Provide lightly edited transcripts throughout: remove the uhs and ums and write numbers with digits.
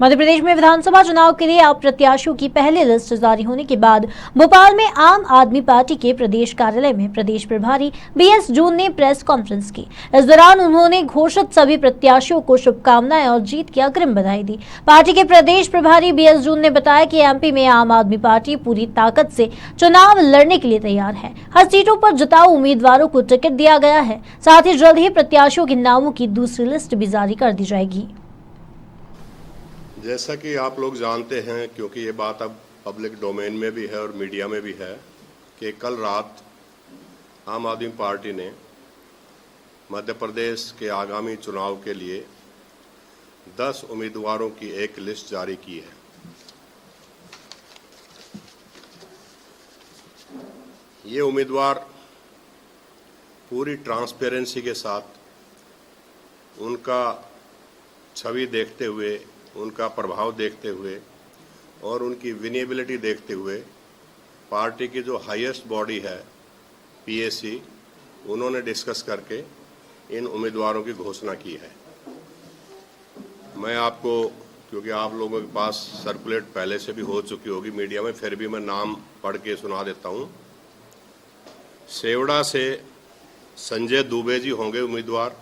मध्य प्रदेश में विधानसभा चुनाव के लिए अब प्रत्याशियों की पहली लिस्ट जारी होने के बाद भोपाल में आम आदमी पार्टी के प्रदेश कार्यालय में प्रदेश प्रभारी बीएस जून ने प्रेस कॉन्फ्रेंस की। इस दौरान उन्होंने घोषित सभी प्रत्याशियों को शुभकामनाएं और जीत की अग्रिम बधाई दी। पार्टी के प्रदेश प्रभारी बीएस जून ने बताया कि एमपी में आम आदमी पार्टी पूरी ताकत से चुनाव लड़ने के लिए तैयार है। हर सीटों पर जिताऊ उम्मीदवारों को टिकट दिया गया है। साथ ही जल्द ही प्रत्याशियों के नामों की दूसरी लिस्ट भी जारी कर दी जाएगी। जैसा कि आप लोग जानते हैं, क्योंकि ये बात अब पब्लिक डोमेन में भी है और मीडिया में भी है, कि कल रात आम आदमी पार्टी ने मध्य प्रदेश के आगामी चुनाव के लिए 10 उम्मीदवारों की एक लिस्ट जारी की है। ये उम्मीदवार पूरी ट्रांसपेरेंसी के साथ उनका छवि देखते हुए, उनका प्रभाव देखते हुए और उनकी विनेबिलिटी देखते हुए पार्टी की जो हाईएस्ट बॉडी है पीएसी, उन्होंने डिस्कस करके इन उम्मीदवारों की घोषणा की है। मैं आपको, क्योंकि आप लोगों के पास सर्कुलेट पहले से भी हो चुकी होगी मीडिया में, फिर भी मैं नाम पढ़ के सुना देता हूं। सेवड़ा से संजय दुबे जी होंगे उम्मीदवार।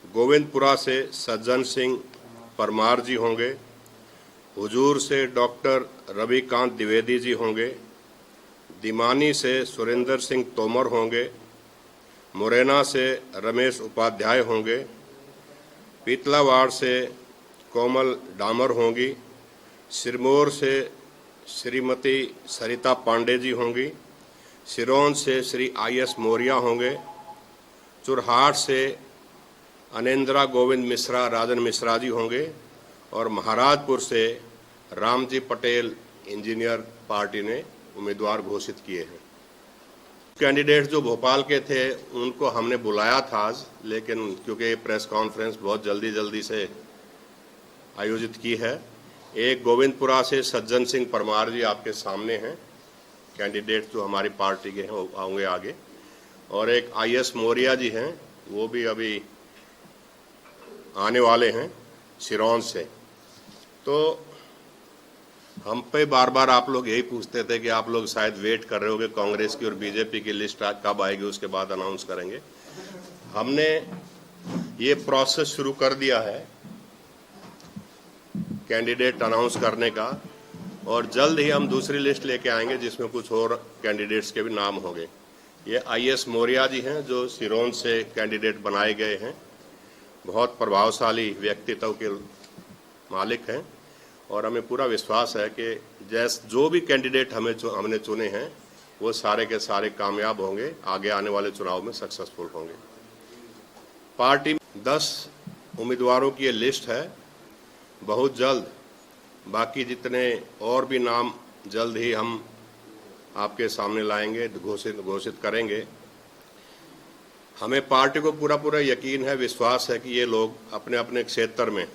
गोविंदपुरा से सज्जन सिंह परमार जी होंगे। हुजूर से डॉक्टर रविकांत द्विवेदी जी होंगे। दिमानी से सुरेंद्र सिंह तोमर होंगे। मुरैना से रमेश उपाध्याय होंगे। पीतलावाड़ से कोमल डामर होंगी। सिरमौर से श्रीमती सरिता पांडे जी होंगी। सिरोंज से श्री आईएस मौर्या होंगे। चुरहाट से अनेंद्रा गोविंद मिश्रा राजन मिश्रा जी होंगे और महाराजपुर से रामजी पटेल इंजीनियर पार्टी ने उम्मीदवार घोषित किए हैं। कैंडिडेट जो भोपाल के थे उनको हमने बुलाया था आज, लेकिन क्योंकि प्रेस कॉन्फ्रेंस बहुत जल्दी से आयोजित की है। एक गोविंदपुरा से सज्जन सिंह परमार जी आपके सामने हैं, कैंडिडेट जो हमारी पार्टी के हैं होंगे आगे, और एक आईएस मौर्या जी हैं, वो भी अभी आने वाले हैं सिरोंज से। तो हम पे बार बार आप लोग यही पूछते थे कि आप लोग शायद वेट कर रहे होगे कांग्रेस की और बीजेपी की लिस्ट कब आएगी, उसके बाद अनाउंस करेंगे। हमने ये प्रोसेस शुरू कर दिया है कैंडिडेट अनाउंस करने का, और जल्द ही हम दूसरी लिस्ट लेके आएंगे जिसमें कुछ और कैंडिडेट्स के भी नाम होंगे। ये आईएस मौर्या जी हैं जो सिरोंज से कैंडिडेट बनाए गए हैं, बहुत प्रभावशाली व्यक्तित्व के मालिक हैं, और हमें पूरा विश्वास है कि जो भी कैंडिडेट हमने चुने हैं वो सारे के सारे कामयाब होंगे, आगे आने वाले चुनाव में सक्सेसफुल होंगे। पार्टी 10 उम्मीदवारों की ये लिस्ट है। बहुत जल्द बाकी जितने और भी नाम जल्द ही हम आपके सामने लाएंगे, घोषित करेंगे। हमें पार्टी को पूरा यकीन है, विश्वास है कि ये लोग अपने अपने क्षेत्र में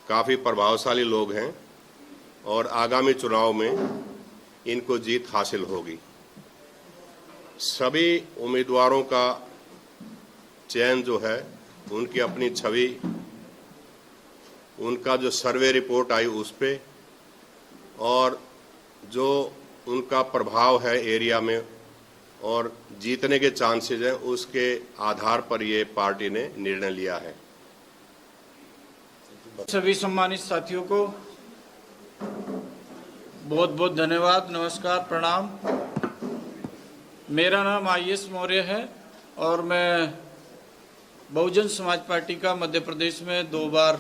काफ़ी प्रभावशाली लोग हैं और आगामी चुनाव में इनको जीत हासिल होगी। सभी उम्मीदवारों का चयन जो है, उनकी अपनी छवि, उनका जो सर्वे रिपोर्ट आई उस पे, और जो उनका प्रभाव है एरिया में और जीतने के चांसेस हैं, उसके आधार पर ये पार्टी ने निर्णय लिया है। सभी सम्मानित साथियों को बहुत बहुत धन्यवाद, नमस्कार, प्रणाम। मेरा नाम आईएस मौर्य है और मैं बहुजन समाज पार्टी का मध्य प्रदेश में 2 बार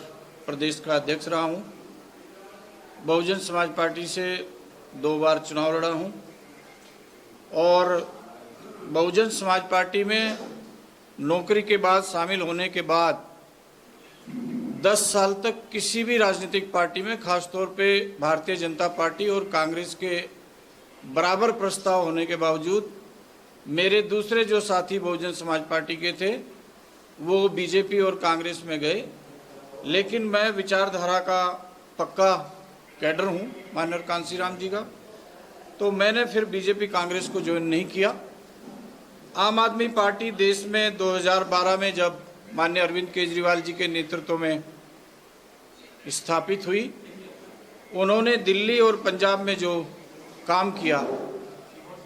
प्रदेश का अध्यक्ष रहा हूँ। बहुजन समाज पार्टी से 2 बार चुनाव लड़ा हूँ और बहुजन समाज पार्टी में नौकरी के बाद शामिल होने के बाद 10 साल तक किसी भी राजनीतिक पार्टी में, खासतौर पे भारतीय जनता पार्टी और कांग्रेस के बराबर प्रस्ताव होने के बावजूद मेरे दूसरे जो साथी बहुजन समाज पार्टी के थे वो बीजेपी और कांग्रेस में गए, लेकिन मैं विचारधारा का पक्का कैडर हूँ माननीय कांसीराम जी का, तो मैंने फिर बीजेपी कांग्रेस को ज्वाइन नहीं किया। आम आदमी पार्टी देश में 2012 में जब माननीय अरविंद केजरीवाल जी के नेतृत्व में स्थापित हुई, उन्होंने दिल्ली और पंजाब में जो काम किया,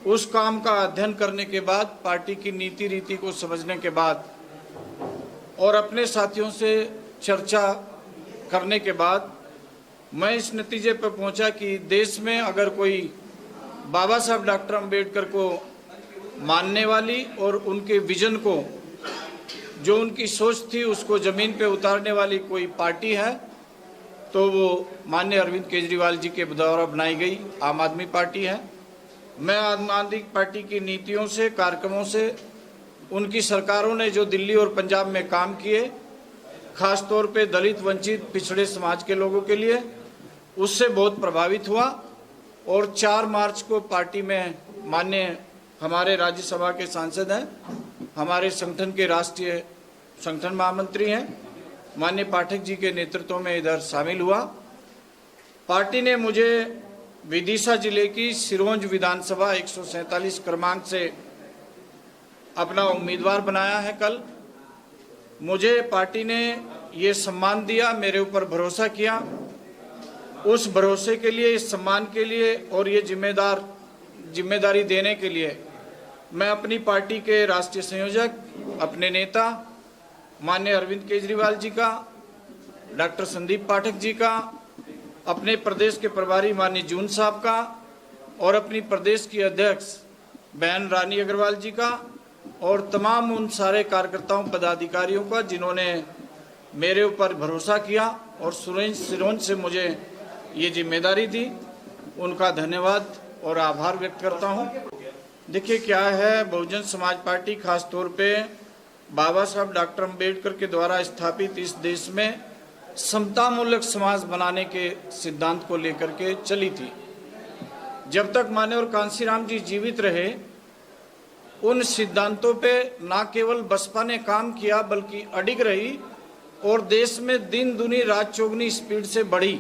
उस काम का अध्ययन करने के बाद, पार्टी की नीति रीति को समझने के बाद और अपने साथियों से चर्चा करने के बाद मैं इस नतीजे पर पहुंचा कि देश में अगर कोई बाबा साहब डॉक्टर अंबेडकर को मानने वाली और उनके विजन को, जो उनकी सोच थी, उसको जमीन पे उतारने वाली कोई पार्टी है तो वो माननीय अरविंद केजरीवाल जी के द्वारा बनाई गई आम आदमी पार्टी है। मैं आम आदमी पार्टी की नीतियों से, कार्यक्रमों से, उनकी सरकारों ने जो दिल्ली और पंजाब में काम किए, खास तौर पे दलित, वंचित, पिछड़े समाज के लोगों के लिए, उससे बहुत प्रभावित हुआ और 4 मार्च को पार्टी में माननीय हमारे राज्यसभा के सांसद हैं, हमारे संगठन के राष्ट्रीय संगठन महामंत्री हैं, माननीय पाठक जी के नेतृत्व में इधर शामिल हुआ। पार्टी ने मुझे विदिशा जिले की सिरोंज विधानसभा 147 क्रमांक से अपना उम्मीदवार बनाया है। कल मुझे पार्टी ने ये सम्मान दिया, मेरे ऊपर भरोसा किया। उस भरोसे के लिए, इस सम्मान के लिए और ये जिम्मेदारी देने के लिए मैं अपनी पार्टी के राष्ट्रीय संयोजक, अपने नेता माननीय अरविंद केजरीवाल जी का, डॉक्टर संदीप पाठक जी का, अपने प्रदेश के प्रभारी माननीय जून साहब का और अपनी प्रदेश की अध्यक्ष बहन रानी अग्रवाल जी का और तमाम उन सारे कार्यकर्ताओं, पदाधिकारियों का जिन्होंने मेरे ऊपर भरोसा किया और सिरोंज से मुझे ये जिम्मेदारी दी, उनका धन्यवाद और आभार व्यक्त करता हूँ। देखिए क्या है, बहुजन समाज पार्टी खास तौर पे बाबा साहब डॉक्टर अंबेडकर के द्वारा स्थापित इस देश में समतामूलक समाज बनाने के सिद्धांत को लेकर के चली थी। जब तक माननीय कांशीराम जी जीवित रहे, उन सिद्धांतों पे ना केवल बसपा ने काम किया बल्कि अडिग रही और देश में दिन दुनी रात चौगुनी स्पीड से बढ़ी।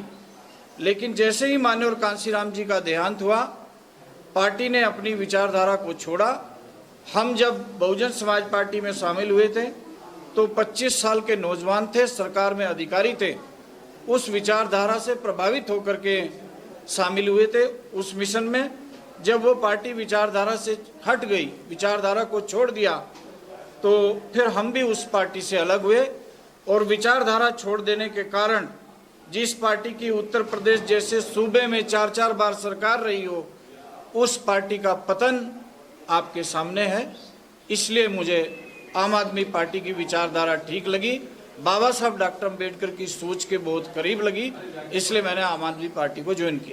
लेकिन जैसे ही माननीय कांशीराम जी का देहांत हुआ, पार्टी ने अपनी विचारधारा को छोड़ा। हम जब बहुजन समाज पार्टी में शामिल हुए थे तो 25 साल के नौजवान थे, सरकार में अधिकारी थे, उस विचारधारा से प्रभावित होकर के शामिल हुए थे उस मिशन में। जब वो पार्टी विचारधारा से हट गई, विचारधारा को छोड़ दिया, तो फिर हम भी उस पार्टी से अलग हुए और विचारधारा छोड़ देने के कारण जिस पार्टी की उत्तर प्रदेश जैसे सूबे में 4-4 बार सरकार रही हो, उस पार्टी का पतन आपके सामने है। इसलिए मुझे आम आदमी पार्टी की विचारधारा ठीक लगी, बाबा साहब डॉक्टर अंबेडकर की सोच के बहुत करीब लगी, इसलिए मैंने आम आदमी पार्टी को ज्वाइन किया।